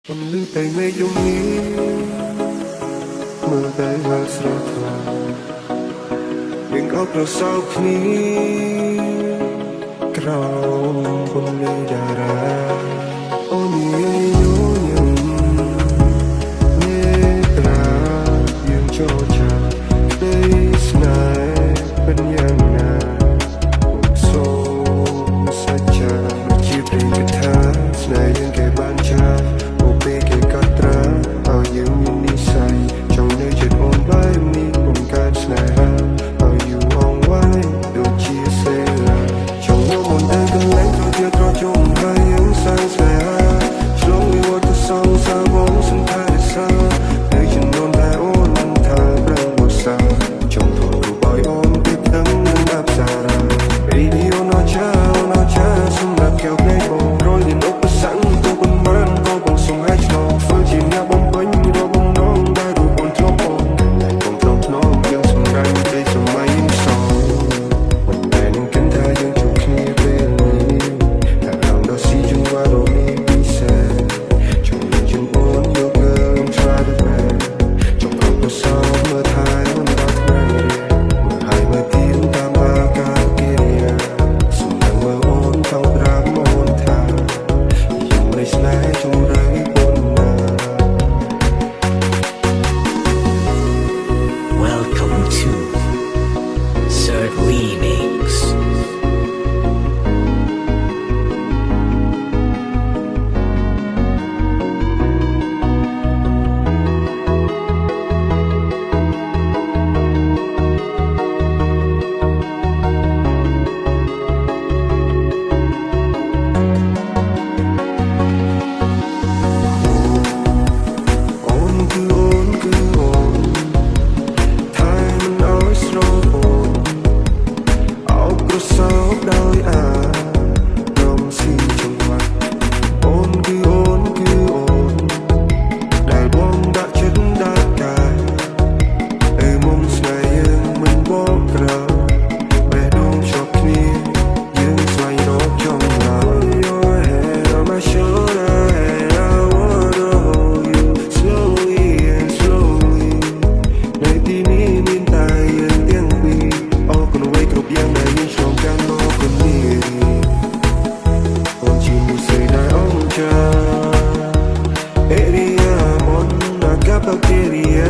Còn lưu tay mây trong ní mưa tay hoa sơ thà những óc rồi sau khiក្រោម ពន្លឺតារាអូននិយាយញញឹមមេត្រាយើងចូលចាក្តីស្នេហ៍เป็นយ៉ាងណាសូមសច្ចាជាព្រេងកថាស្នេហ៍យើងគេបានចាអូពេលគេកត់ត្រាឲ្យយើងមាននិស្ស័យចង់នៅចិត្តអូនបែបនេះបង្កើតស្នេហាឲ្យយូរអង្វែងដូចជាសេឡាចង់យកមុនតែកន្លែងក៏ជាត្រចុំហើយយើងសាងស្នេហាឆ្លងវិវត្តទៅសងសាបងសន្តានសានៅចំនួនដែលអូនមិនថាប្រឹងមកសាចង់ធ្វើរូបឲ្យអូនពីដឹងនឹងអាប់សារ៉ា Baby អូនអចាសម្រាប់កែវភ្នែកបងរយមានឧបសគ្គទៅប៉ុន្មានក៏បងសុំឲ្យឆ្លងធ្វើជាអ្នកបំពេញរកបំណងដែលរូបអូនធ្លាប់បងតែបងត្រង់ធ្នមយើងសម្រាប់ពីសម័យសោមិនដែលនឹងគិតថាយើងជួបគ្នាពេលនេះតែរំដោះស៊ីជុំវ៉ារ៉ូមីពិសេសជុំជុំអូនយកងើម try to man ចង់ប្រកបសោមើលថែអូនដល់ថ្ងៃមើលឲ្យមើលទីតាមបាកាគិរិយាសម្រាប់មើលអូនចង់ប្រាប់អូនថាយើងមិនស្នេហ៍ជុំរៃប៉ុណ្ណា Welcome to Cert Remix.អូនគឺអូនថែមិនឲ្យស្រពោនអោបក្រសោបដោយអារម្មណ៍ស៊ីចង្វាក់អូនគឺអូនដែលបងដាក់ចិត្តដាក់កាយមុំស្នេហ៍យើងមិនបកក្រោយបេះដូងជាប់គ្នាយើងស្វែងរកចំណាយ Your head on my shoulder and I wanna hold you slowly and slowly នៅទីនេះមានតែយើងទាំងពីរអរគុណអ្វីគ្រប់យ៉ាងដែលយើងឆ្លងកាត់មកគនេះអូនជាមនុស្សដែលអង្ចា Area មុន Acá Bacteria